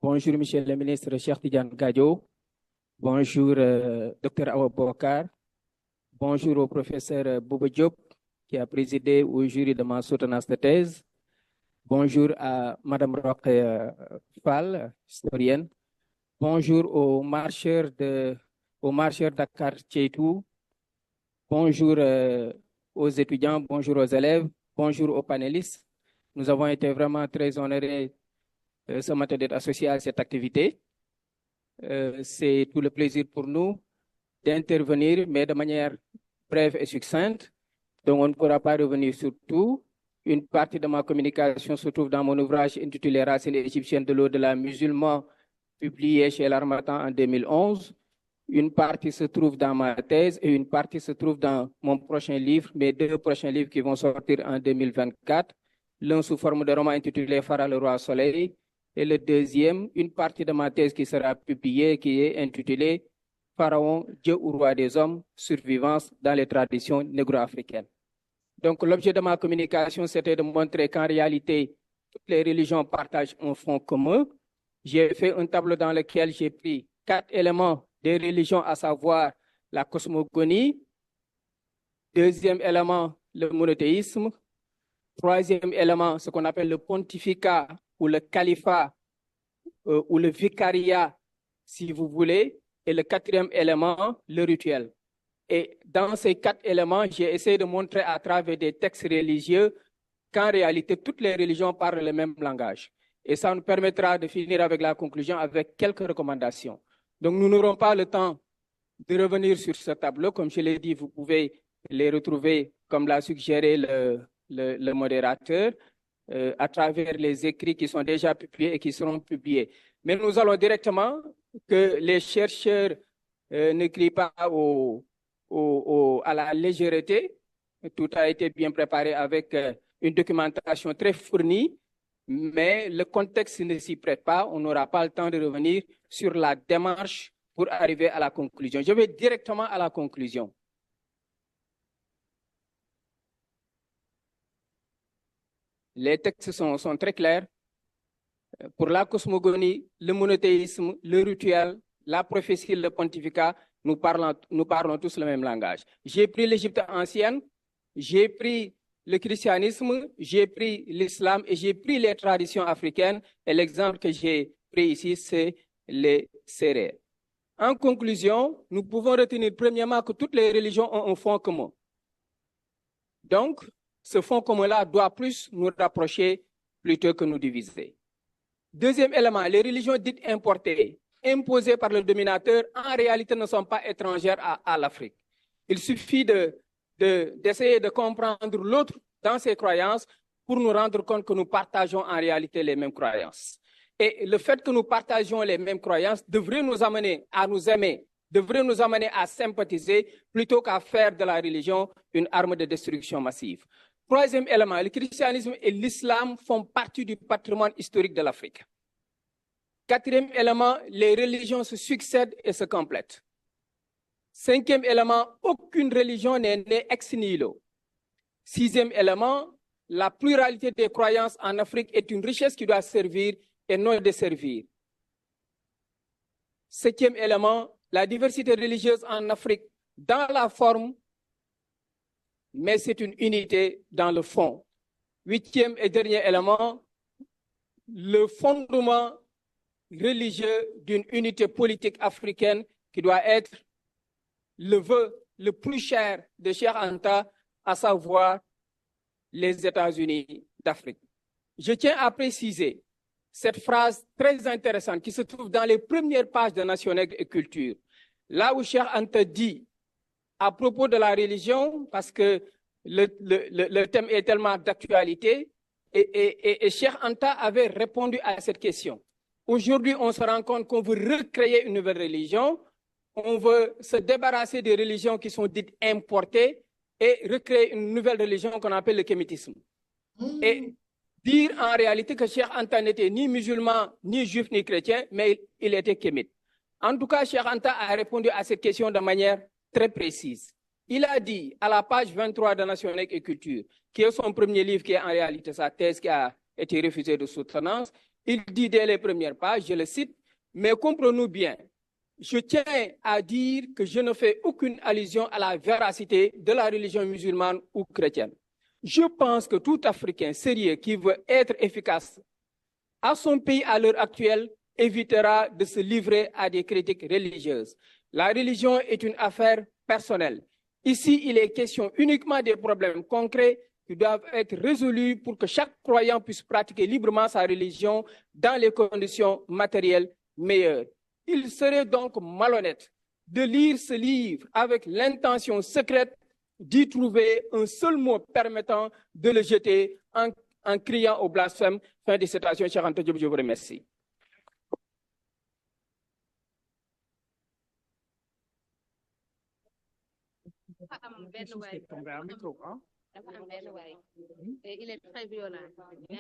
Bonjour, Monsieur le ministre Cheikh Tidiane Gadio. Bonjour, Dr Awa Bokar. Bonjour au professeur Bouba Diop, qui a présidé au jury de ma soutenance de thèse. Bonjour à Madame Roque Fall, historienne. Bonjour aux marcheurs Dakar Tcheitou. Bonjour aux étudiants, bonjour aux élèves, bonjour aux panélistes. Nous avons été vraiment très honorés ce matin d'être associés à cette activité. C'est tout le plaisir pour nous d'intervenir, mais de manière brève et succincte. Donc, on ne pourra pas revenir sur tout. Une partie de ma communication se trouve dans mon ouvrage intitulé Racines égyptiennes de l'au-delà musulman, publié chez l'Harmattan en 2011. Une partie se trouve dans ma thèse et une partie se trouve dans mon prochain livre, mes deux prochains livres qui vont sortir en 2024. L'un sous forme de roman intitulé Phara le roi soleil, et le deuxième, une partie de ma thèse qui sera publiée, qui est intitulée Pharaon, Dieu ou roi des hommes, survivance dans les traditions négro-africaines. Donc, l'objet de ma communication, c'était de montrer qu'en réalité, toutes les religions partagent un fond commun. J'ai fait un tableau dans lequel j'ai pris 4 éléments des religions, à savoir la cosmogonie. Deuxième élément, le monothéisme. Troisième élément, ce qu'on appelle le pontificat ou le califat ou le vicariat, si vous voulez. Et le quatrième élément, le rituel. Et dans ces 4 éléments, j'ai essayé de montrer à travers des textes religieux qu'en réalité, toutes les religions parlent le même langage. Et ça nous permettra de finir avec la conclusion avec quelques recommandations. Donc, nous n'aurons pas le temps de revenir sur ce tableau. Comme je l'ai dit, vous pouvez les retrouver, comme l'a suggéré le modérateur, à travers les écrits qui sont déjà publiés et qui seront publiés. Mais nous allons directement, que les chercheurs ne crient pas à la légèreté. Tout a été bien préparé avec une documentation très fournie, mais le contexte ne s'y prête pas. On n'aura pas le temps de revenir sur la démarche pour arriver à la conclusion. Je vais directement à la conclusion. Les textes sont très clairs. Pour la cosmogonie, le monothéisme, le rituel, la prophétie, le pontificat, nous parlons tous le même langage. J'ai pris l'Égypte ancienne, j'ai pris le christianisme, j'ai pris l'islam et j'ai pris les traditions africaines. Et l'exemple que j'ai pris ici, c'est les Sérères. En conclusion, nous pouvons retenir premièrement que toutes les religions ont un fond commun. Donc, ce fond commun-là doit plus nous rapprocher plutôt que nous diviser. Deuxième élément, les religions dites importées, imposées par le dominateur, en réalité ne sont pas étrangères à l'Afrique. Il suffit d'essayer de comprendre l'autre dans ses croyances pour nous rendre compte que nous partageons en réalité les mêmes croyances. Et le fait que nous partageons les mêmes croyances devrait nous amener à nous aimer, devrait nous amener à sympathiser plutôt qu'à faire de la religion une arme de destruction massive. Troisième élément, le christianisme et l'islam font partie du patrimoine historique de l'Afrique. Quatrième élément, les religions se succèdent et se complètent. Cinquième élément, aucune religion n'est née ex nihilo. Sixième élément, la pluralité des croyances en Afrique est une richesse qui doit servir et non desservir. Septième élément, la diversité religieuse en Afrique dans la forme, mais c'est une unité dans le fond. Huitième et dernier élément, le fondement religieux d'une unité politique africaine qui doit être le vœu le plus cher de Cheikh Anta, à savoir les États-Unis d'Afrique. Je tiens à préciser cette phrase très intéressante qui se trouve dans les premières pages de Nation Nègre et Culture, là où Cheikh Anta dit à propos de la religion, parce que le thème est tellement d'actualité, et Cheikh Anta avait répondu à cette question. Aujourd'hui, on se rend compte qu'on veut recréer une nouvelle religion, on veut se débarrasser des religions qui sont dites importées et recréer une nouvelle religion qu'on appelle le kémitisme. Et dire en réalité que Cheikh Anta n'était ni musulman, ni juif, ni chrétien, mais il était kémite. En tout cas, Cheikh Anta a répondu à cette question de manière très précise. Il a dit à la page 23 de Nation Nègre et Culture, qui est son premier livre, qui est en réalité sa thèse qui a été refusée de soutenance, Il dit dès les premières pages, je le cite, mais comprenons-nous bien, je tiens à dire que je ne fais aucune allusion à la véracité de la religion musulmane ou chrétienne. Je pense que tout Africain sérieux qui veut être efficace à son pays à l'heure actuelle évitera de se livrer à des critiques religieuses. La religion est une affaire personnelle. Ici, il est question uniquement des problèmes concrets qui doivent être résolus pour que chaque croyant puisse pratiquer librement sa religion dans les conditions matérielles meilleures. Il serait donc malhonnête de lire ce livre avec l'intention secrète d'y trouver un seul mot permettant de le jeter en criant au blasphème. Fin de citation, Cheikh Anta Diop, je vous remercie. Il est très violent.